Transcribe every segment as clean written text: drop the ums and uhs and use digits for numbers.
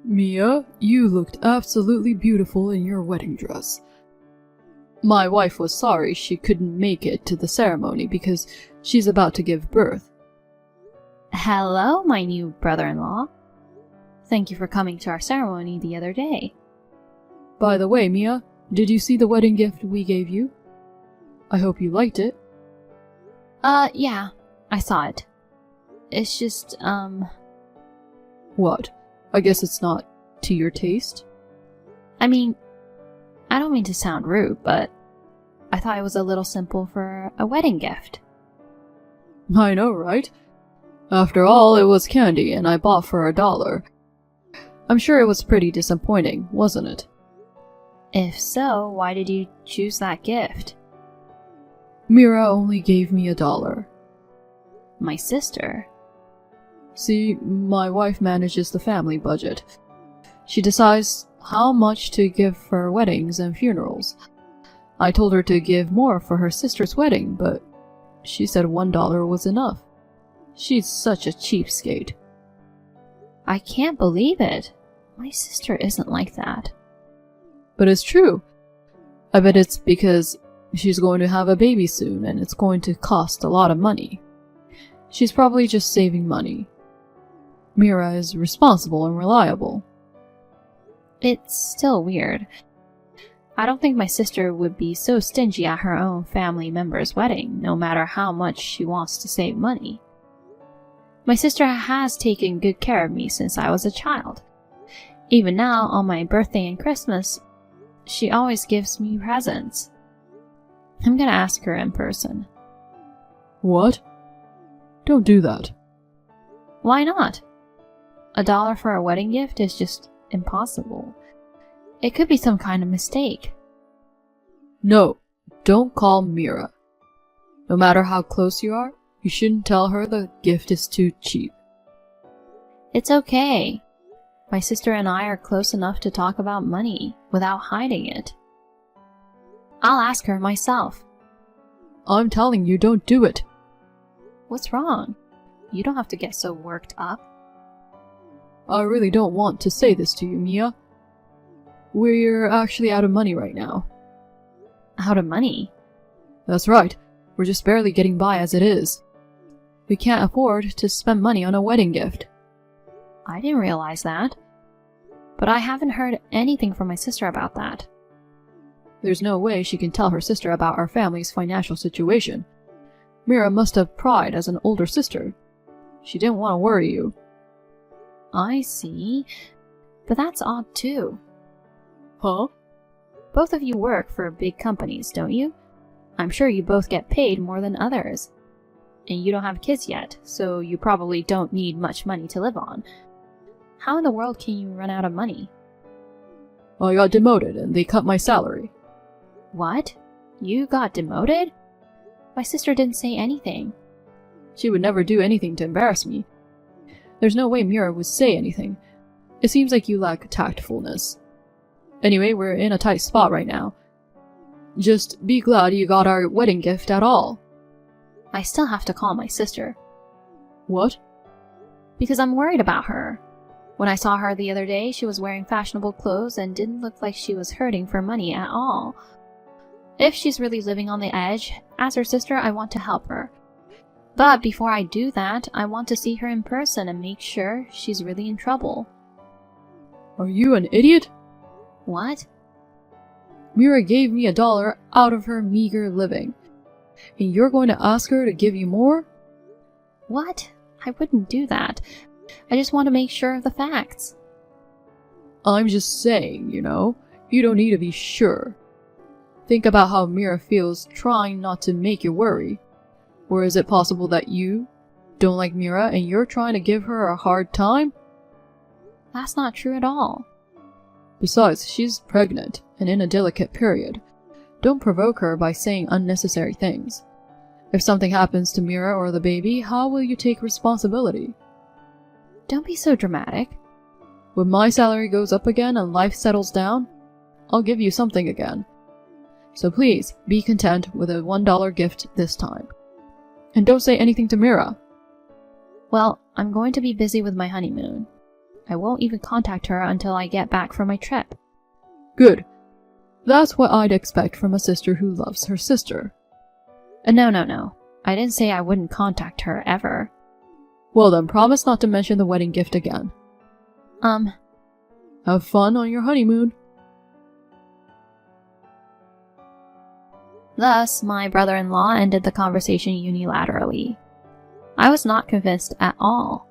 Mia, you looked absolutely beautiful in your wedding dress. My wife was sorry she couldn't make it to the ceremony because she's about to give birth. Hello, my new brother-in-law. Thank you for coming to our ceremony the other day. By the way, Mia, did you see the wedding gift we gave you? I hope you liked it. Yeah, I saw it. It's just, What? I guess it's not to your taste? I mean, I don't mean to sound rude, but I thought it was a little simple for a wedding gift. I know, right? After all, it was candy and I bought for $1. I'm sure it was pretty disappointing, wasn't it? If so, why did you choose that gift? Mira only gave me $1. My sister? See, my wife manages the family budget. She decides how much to give for weddings and funerals. I told her to give more for her sister's wedding, but she said $1 was enough. She's such a cheapskate. I can't believe it. My sister isn't like that. But it's true. I bet it's because she's going to have a baby soon and it's going to cost a lot of money. She's probably just saving money. Mira is responsible and reliable. It's still weird. I don't think my sister would be so stingy at her own family member's wedding, no matter how much she wants to save money. My sister has taken good care of me since I was a child. Even now, on my birthday and Christmas, she always gives me presents. I'm gonna ask her in person. What? Don't do that. Why not? $1 for a wedding gift is just impossible. It could be some kind of mistake. No, don't call Mira. No matter how close you are, you shouldn't tell her the gift is too cheap. It's okay. My sister and I are close enough to talk about money without hiding it. I'll ask her myself. I'm telling you, don't do it. What's wrong? You don't have to get so worked up. I really don't want to say this to you, Mia. We're actually out of money right now. Out of money? That's right. We're just barely getting by as it is. We can't afford to spend money on a wedding gift. I didn't realize that. But I haven't heard anything from my sister about that. There's no way she can tell her sister about our family's financial situation. Mira must have pride as an older sister. She didn't want to worry you. I see. But that's odd too. Huh? Both of you work for big companies, don't you? I'm sure you both get paid more than others. And you don't have kids yet, so you probably don't need much money to live on. How in the world can you run out of money? I got demoted and they cut my salary. What? You got demoted? My sister didn't say anything. She would never do anything to embarrass me. There's no way Mira would say anything. It seems like you lack tactfulness. Anyway, we're in a tight spot right now. Just be glad you got our wedding gift at all. I still have to call my sister. What? Because I'm worried about her. When I saw her the other day, she was wearing fashionable clothes and didn't look like she was hurting for money at all. If she's really living on the edge, as her sister, I want to help her. But before I do that, I want to see her in person and make sure she's really in trouble. Are you an idiot? What? Mira gave me $1 out of her meager living. And you're going to ask her to give you more? What? I wouldn't do that. I just want to make sure of the facts. I'm just saying, you know, you don't need to be sure. Think about how Mira feels trying not to make you worry. Or is it possible that you don't like Mira and you're trying to give her a hard time? That's not true at all. Besides, she's pregnant and in a delicate period. Don't provoke her by saying unnecessary things. If something happens to Mira or the baby, how will you take responsibility? Don't be so dramatic. When my salary goes up again and life settles down, I'll give you something again. So please, be content with a $1 gift this time. And don't say anything to Mira. Well, I'm going to be busy with my honeymoon. I won't even contact her until I get back from my trip. Good. That's what I'd expect from a sister who loves her sister. No. I didn't say I wouldn't contact her ever. Well then, promise not to mention the wedding gift again. Have fun on your honeymoon. Thus, my brother-in-law ended the conversation unilaterally. I was not convinced at all.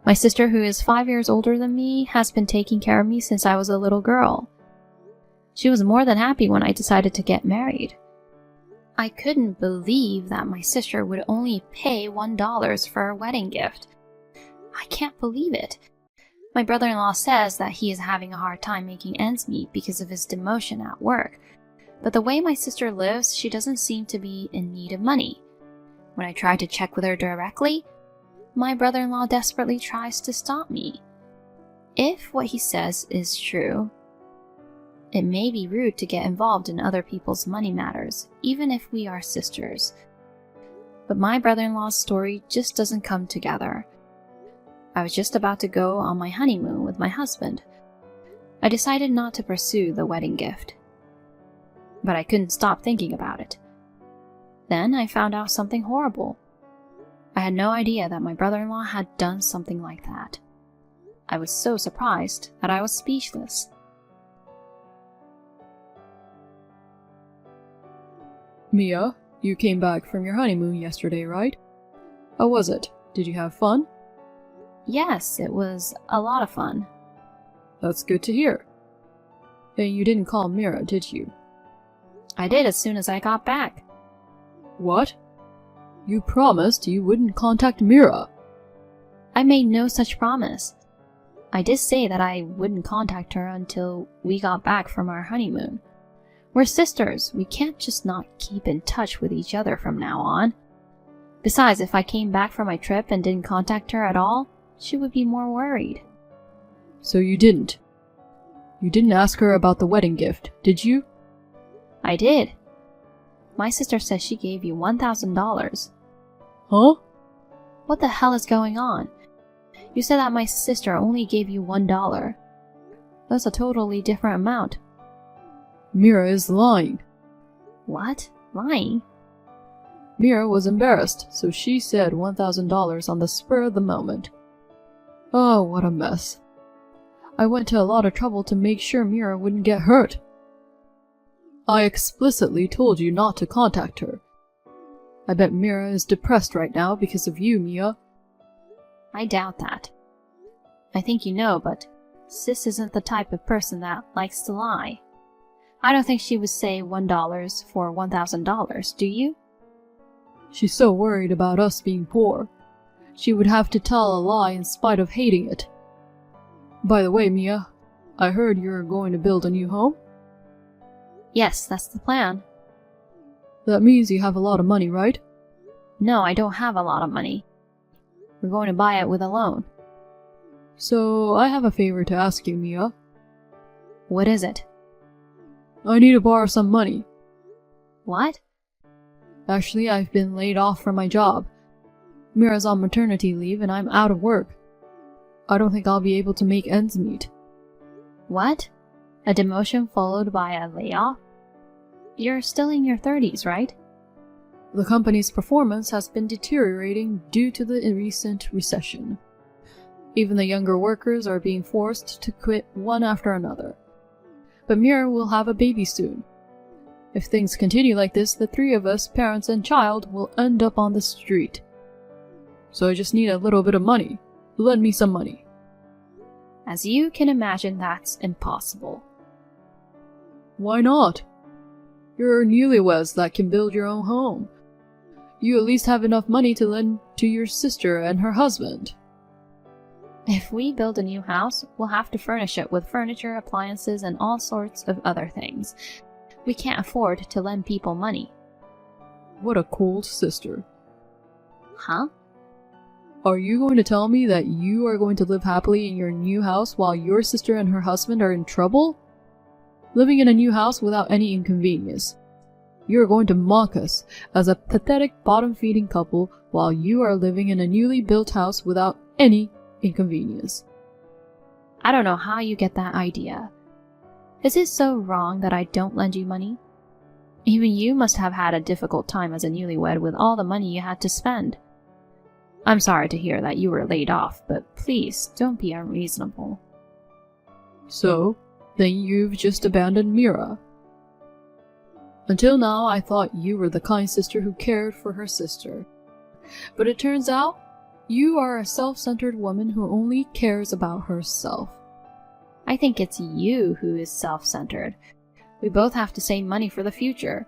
My sister, who is 5 years older than me, has been taking care of me since I was a little girl. She was more than happy when I decided to get married. I couldn't believe that my sister would only pay $1 for a wedding gift. I can't believe it. My brother-in-law says that he is having a hard time making ends meet because of his demotion at work. But the way my sister lives, she doesn't seem to be in need of money. When I try to check with her directly, my brother-in-law desperately tries to stop me. If what he says is true, it may be rude to get involved in other people's money matters, even if we are sisters. But my brother-in-law's story just doesn't come together. I was just about to go on my honeymoon with my husband. I decided not to pursue the wedding gift. But I couldn't stop thinking about it. Then I found out something horrible. I had no idea that my brother-in-law had done something like that. I was so surprised that I was speechless. Mia, you came back from your honeymoon yesterday, right? How was it? Did you have fun? Yes, it was a lot of fun. That's good to hear. And you didn't call Mira, did you? I did as soon as I got back. What? You promised you wouldn't contact Mira. I made no such promise. I did say that I wouldn't contact her until we got back from our honeymoon. We're sisters. We can't just not keep in touch with each other from now on. Besides, if I came back from my trip and didn't contact her at all, she would be more worried. So you didn't? You didn't ask her about the wedding gift, did you? I did. My sister says she gave you $1,000. Huh? What the hell is going on? You said that my sister only gave you $1. That's a totally different amount. Mira is lying. What? Lying? Mira was embarrassed, so she said $1,000 on the spur of the moment. Oh, what a mess. I went to a lot of trouble to make sure Mira wouldn't get hurt. I explicitly told you not to contact her. I bet Mira is depressed right now because of you, Mia. I doubt that. I think you know, but Sis isn't the type of person that likes to lie. I don't think she would say $1 for $1,000, do you? She's so worried about us being poor. She would have to tell a lie in spite of hating it. By the way, Mia, I heard you're going to build a new home? Yes, that's the plan. That means you have a lot of money, right? No, I don't have a lot of money. We're going to buy it with a loan. So, I have a favor to ask you, Mia. What is it? I need to borrow some money. What? Actually, I've been laid off from my job. Mira's on maternity leave and I'm out of work. I don't think I'll be able to make ends meet. What? A demotion followed by a layoff? You're still in your 30s, right? The company's performance has been deteriorating due to the recent recession. Even the younger workers are being forced to quit one after another. But Mira will have a baby soon. If things continue like this, the three of us, parents and child, will end up on the street. So I just need a little bit of money. Lend me some money. As you can imagine, that's impossible. Why not? You're newlyweds that can build your own home. You at least have enough money to lend to your sister and her husband. If we build a new house, we'll have to furnish it with furniture, appliances, and all sorts of other things. We can't afford to lend people money. What a cold sister. Huh? Are you going to tell me that you are going to live happily in your new house while your sister and her husband are in trouble? Living in a new house without any inconvenience. You are going to mock us as a pathetic bottom-feeding couple while you are living in a newly built house without any inconvenience. I don't know how you get that idea. Is it so wrong that I don't lend you money? Even you must have had a difficult time as a newlywed with all the money you had to spend. I'm sorry to hear that you were laid off, but please don't be unreasonable. So, then you've just abandoned Mira. Until now, I thought you were the kind sister who cared for her sister. But it turns out, you are a self-centered woman who only cares about herself. I think it's you who is self-centered. We both have to save money for the future.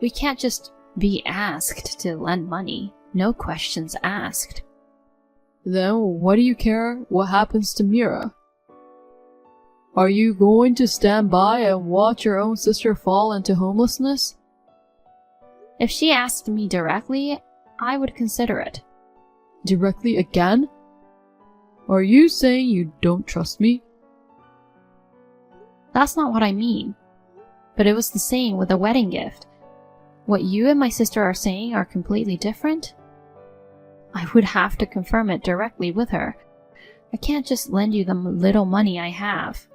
We can't just be asked to lend money. No questions asked. Then what do you care what happens to Mira? Are you going to stand by and watch your own sister fall into homelessness? If she asked me directly, I would consider it. Directly again? Are you saying you don't trust me? That's not what I mean. But it was the same with the wedding gift. What you and my sister are saying are completely different. I would have to confirm it directly with her. I can't just lend you the little money I have.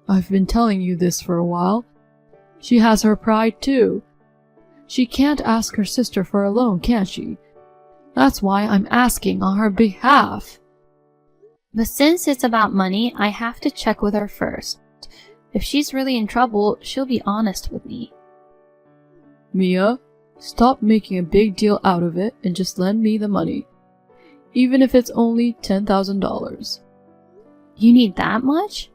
I've been telling you this for a while. She has her pride too. She can't ask her sister for a loan, can she? That's why I'm asking on her behalf. But since it's about money, I have to check with her first. If she's really in trouble, she'll be honest with me. Mia, stop making a big deal out of it and just lend me the money. Even if it's only $10,000. You need that much?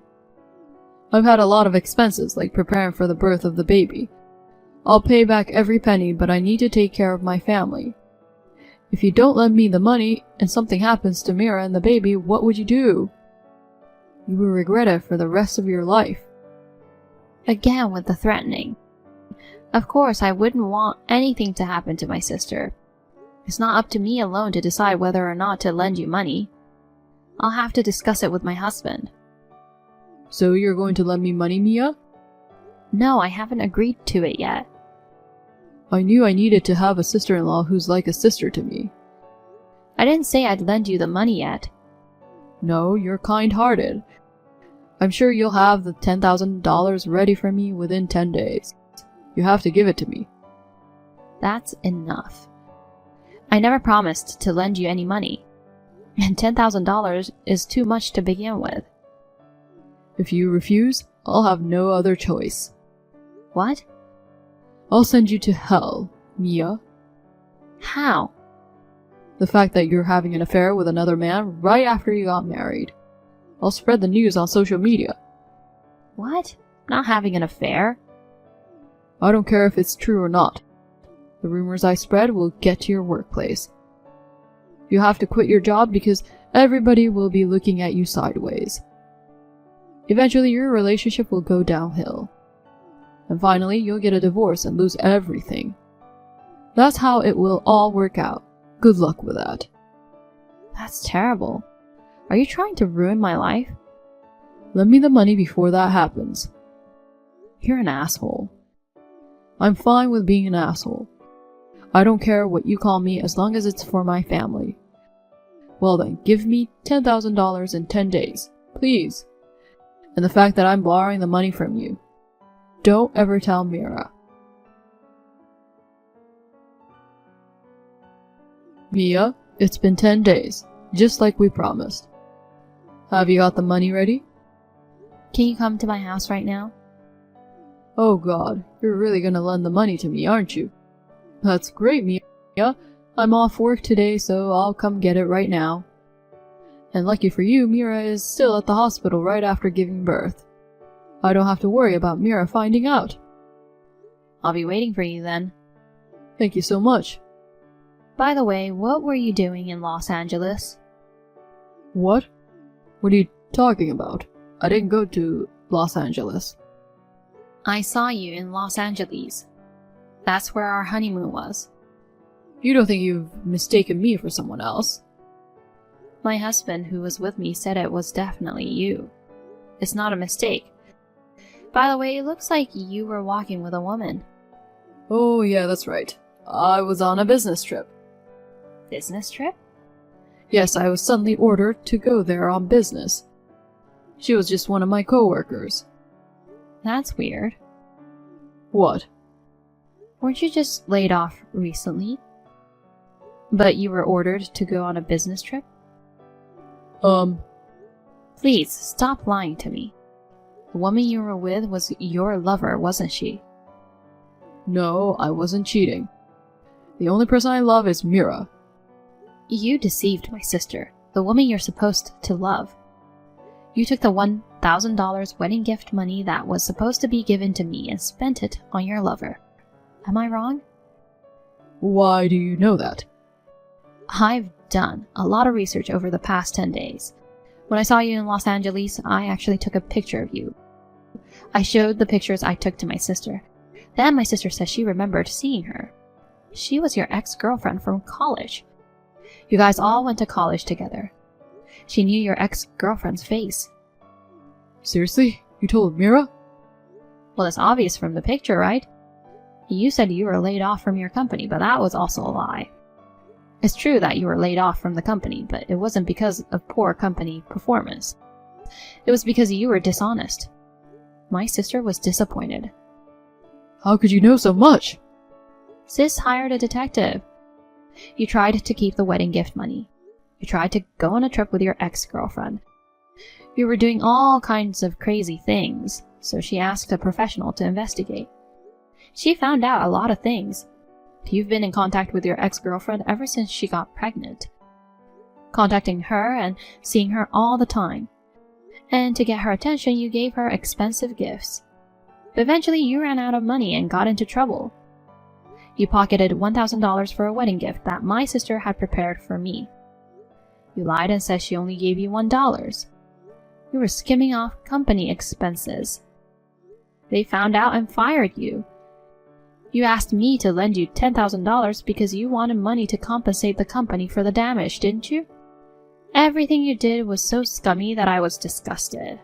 I've had a lot of expenses, like preparing for the birth of the baby. I'll pay back every penny, but I need to take care of my family. If you don't lend me the money, and something happens to Mira and the baby, what would you do? You will regret it for the rest of your life. Again with the threatening. Of course, I wouldn't want anything to happen to my sister. It's not up to me alone to decide whether or not to lend you money. I'll have to discuss it with my husband. So you're going to lend me money, Mia? No, I haven't agreed to it yet. I knew I needed to have a sister-in-law who's like a sister to me. I didn't say I'd lend you the money yet. No, you're kind-hearted. I'm sure you'll have the $10,000 ready for me within 10 days. You have to give it to me. That's enough. I never promised to lend you any money. And $10,000 is too much to begin with. If you refuse, I'll have no other choice. What? I'll send you to hell, Mia. How? The fact that you're having an affair with another man right after you got married. I'll spread the news on social media. What? Not having an affair? I don't care if it's true or not. The rumors I spread will get to your workplace. You have to quit your job because everybody will be looking at you sideways. Eventually, your relationship will go downhill. And finally, you'll get a divorce and lose everything. That's how it will all work out. Good luck with that. That's terrible. Are you trying to ruin my life? Lend me the money before that happens. You're an asshole. I'm fine with being an asshole. I don't care what you call me as long as it's for my family. Well then, give me $10,000 in 10 days, please. And the fact that I'm borrowing the money from you. Don't ever tell Mira. Mia, it's been 10 days, just like we promised. Have you got the money ready? Can you come to my house right now? Oh god, you're really gonna lend the money to me, aren't you? That's great, Mia. I'm off work today, so I'll come get it right now. And lucky for you, Mira is still at the hospital right after giving birth. I don't have to worry about Mira finding out. I'll be waiting for you then. Thank you so much. By the way, what were you doing in Los Angeles? What? What are you talking about? I didn't go to Los Angeles. I saw you in Los Angeles. That's where our honeymoon was. You don't think you've mistaken me for someone else? My husband, who was with me, said it was definitely you. It's not a mistake. By the way, it looks like you were walking with a woman. Oh yeah, that's right. I was on a business trip. Business trip? Yes, I was suddenly ordered to go there on business. She was just one of my coworkers. That's weird. What? Weren't you just laid off recently? But you were ordered to go on a business trip? Please, stop lying to me. The woman you were with was your lover, wasn't she? No, I wasn't cheating. The only person I love is Mira. You deceived my sister, the woman you're supposed to love. You took the $1,000 wedding gift money that was supposed to be given to me and spent it on your lover. Am I wrong? Why do you know that? I've done a lot of research over the past 10 days. When I saw you in Los Angeles, I actually took a picture of you. I showed the pictures I took to my sister. Then my sister says she remembered seeing her. She was your ex-girlfriend from college. You guys all went to college together. She knew your ex-girlfriend's face. Seriously? You told Mira? Well, it's obvious from the picture, right? You said you were laid off from your company, but that was also a lie. It's true that you were laid off from the company, but it wasn't because of poor company performance. It was because you were dishonest. My sister was disappointed. How could you know so much? Sis hired a detective. You tried to keep the wedding gift money. You tried to go on a trip with your ex-girlfriend. You were doing all kinds of crazy things, so she asked a professional to investigate. She found out a lot of things. You've been in contact with your ex-girlfriend ever since she got pregnant. Contacting her and seeing her all the time. And to get her attention, you gave her expensive gifts. But eventually, you ran out of money and got into trouble. You pocketed $1,000 for a wedding gift that my sister had prepared for me. You lied and said she only gave you $1. You were skimming off company expenses. They found out and fired you. You asked me to lend you $10,000 because you wanted money to compensate the company for the damage, didn't you? Everything you did was so scummy that I was disgusted.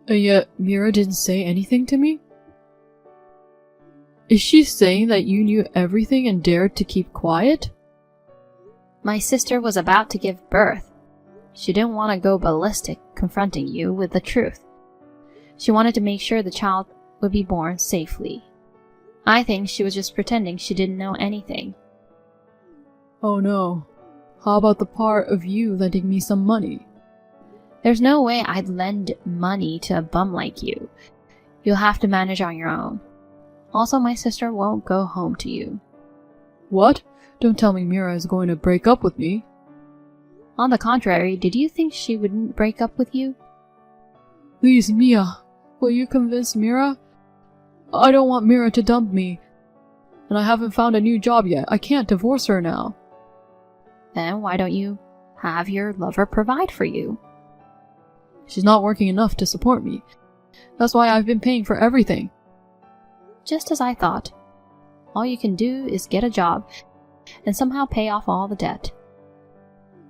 And yet, Mira didn't say anything to me? Is she saying that you knew everything and dared to keep quiet? My sister was about to give birth. She didn't want to go ballistic confronting you with the truth. She wanted to make sure the child would be born safely. I think she was just pretending she didn't know anything. Oh no. How about the part of you lending me some money? There's no way I'd lend money to a bum like you. You'll have to manage on your own. Also, my sister won't go home to you. What? Don't tell me Mira is going to break up with me. On the contrary, did you think she wouldn't break up with you? Please, Mia, will you convince Mira? I don't want Mira to dump me. And I haven't found a new job yet. I can't divorce her now. Then why don't you have your lover provide for you? She's not working enough to support me. That's why I've been paying for everything. Just as I thought. All you can do is get a job and somehow pay off all the debt.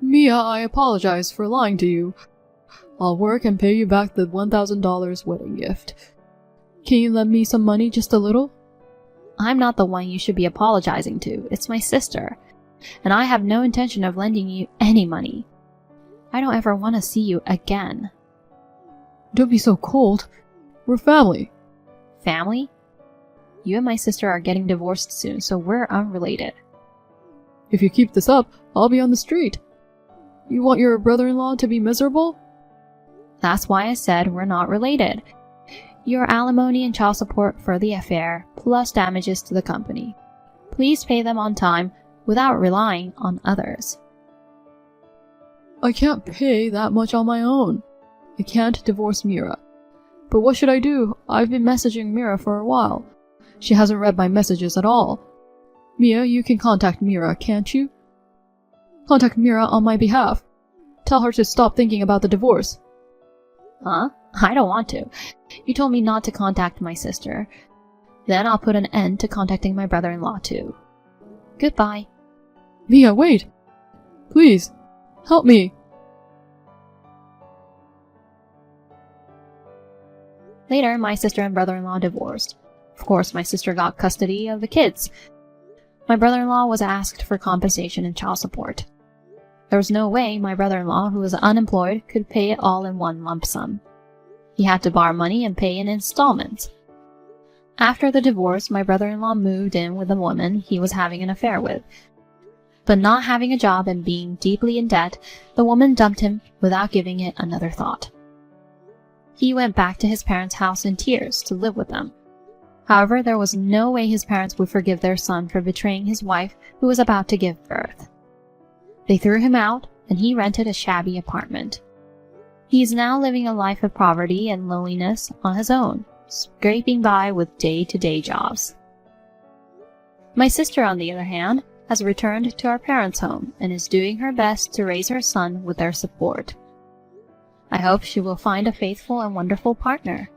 Mia, I apologize for lying to you. I'll work and pay you back the $1,000 wedding gift. Can you lend me some money, just a little? I'm not the one you should be apologizing to. It's my sister. And I have no intention of lending you any money. I don't ever want to see you again. Don't be so cold. We're family. Family? You and my sister are getting divorced soon, so we're unrelated. If you keep this up, I'll be on the street. You want your brother-in-law to be miserable? That's why I said we're not related. Your alimony and child support for the affair, plus damages to the company. Please pay them on time without relying on others. I can't pay that much on my own. I can't divorce Mira. But what should I do? I've been messaging Mira for a while. She hasn't read my messages at all. Mia, you can contact Mira, can't you? Contact Mira on my behalf. Tell her to stop thinking about the divorce. Huh? I don't want to. You told me not to contact my sister. Then I'll put an end to contacting my brother-in-law too. Goodbye. Mia, wait! Please, help me! Later, my sister and brother-in-law divorced. Of course, my sister got custody of the kids. My brother-in-law was asked for compensation and child support. There was no way my brother-in-law, who was unemployed, could pay it all in one lump sum. He had to borrow money and pay in installments. After the divorce, my brother-in-law moved in with a woman he was having an affair with. But not having a job and being deeply in debt, the woman dumped him without giving it another thought. He went back to his parents' house in tears to live with them. However, there was no way his parents would forgive their son for betraying his wife who was about to give birth. They threw him out, and he rented a shabby apartment. He is now living a life of poverty and loneliness on his own, scraping by with day-to-day jobs. My sister, on the other hand, has returned to our parents' home and is doing her best to raise her son with their support. I hope she will find a faithful and wonderful partner.